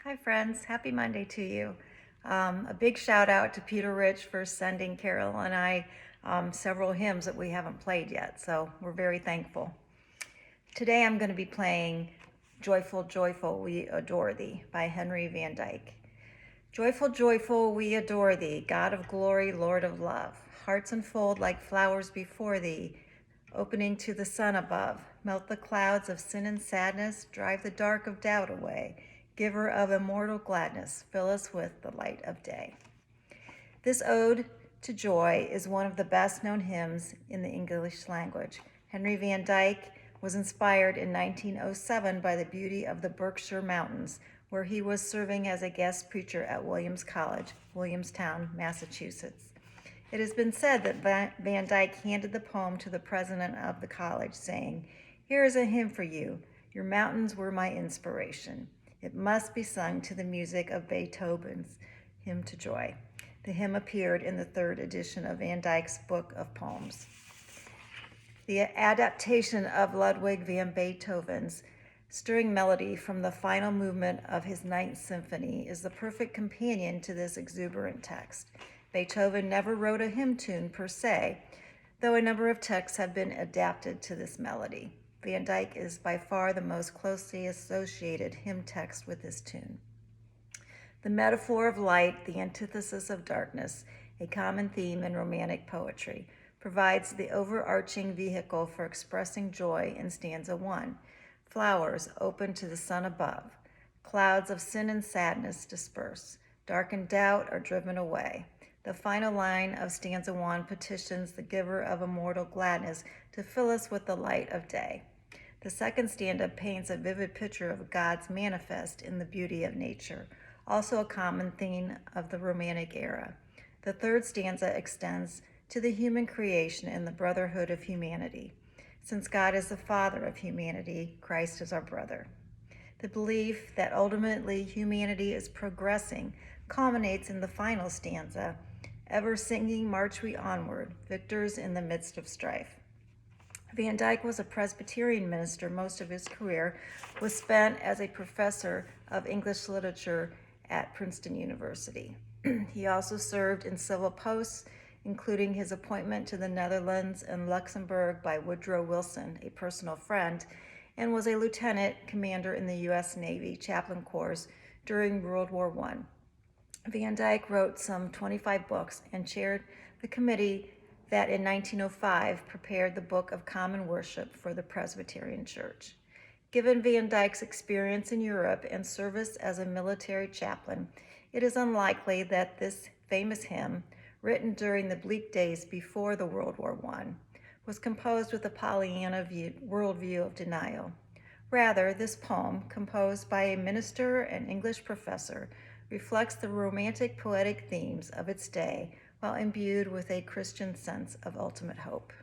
Hi, friends. Happy Monday to you. A big shout out to Peter Rich for sending Carol and I several hymns that we haven't played yet, so we're very thankful. Today I'm going to be playing Joyful, Joyful, We Adore Thee by Henry Van Dyke. Joyful, joyful, we adore thee, God of glory, Lord of love. Hearts unfold like flowers before thee, opening to the sun above. Melt the clouds of sin and sadness, drive the dark of doubt away. Giver of immortal gladness, fill us with the light of day. This ode to joy is one of the best known hymns in the English language. Henry Van Dyke was inspired in 1907 by the beauty of the Berkshire Mountains, where he was serving as a guest preacher at Williams College, Williamstown, Massachusetts. It has been said that Van Dyke handed the poem to the president of the college, saying, "Here is a hymn for you. Your mountains were my inspiration. It must be sung to the music of Beethoven's Hymn to Joy." The hymn appeared in the third edition of Van Dyke's Book of Poems. The adaptation of Ludwig van Beethoven's stirring melody from the final movement of his Ninth Symphony is the perfect companion to this exuberant text. Beethoven never wrote a hymn tune per se, though a number of texts have been adapted to this melody. Van Dyke is by far the most closely associated hymn text with this tune. The metaphor of light, the antithesis of darkness, a common theme in Romantic poetry, provides the overarching vehicle for expressing joy in stanza 1. Flowers open to the sun above. Clouds of sin and sadness disperse. Dark and doubt are driven away. The final line of stanza 1 petitions the giver of immortal gladness to fill us with the light of day. The second stanza paints a vivid picture of God's manifest in the beauty of nature, also a common theme of the Romantic era. The third stanza extends to the human creation and the brotherhood of humanity. Since God is the father of humanity, Christ is our brother. The belief that ultimately humanity is progressing culminates in the final stanza, "Ever singing march we onward, victors in the midst of strife." Van Dyke was a Presbyterian minister. Most of his career was spent as a professor of English literature at Princeton University. He also served in civil posts, including his appointment to the Netherlands and Luxembourg by Woodrow Wilson, a personal friend, and was a lieutenant commander in the U.S. Navy Chaplain Corps during World War I. Van Dyke wrote some 25 books and chaired the committee that in 1905 prepared the Book of Common Worship for the Presbyterian Church. Given Van Dyke's experience in Europe and service as a military chaplain, it is unlikely that this famous hymn, written during the bleak days before the World War I, was composed with a Pollyanna worldview of denial. Rather, this poem, composed by a minister and English professor, reflects the romantic poetic themes of its day while imbued with a Christian sense of ultimate hope.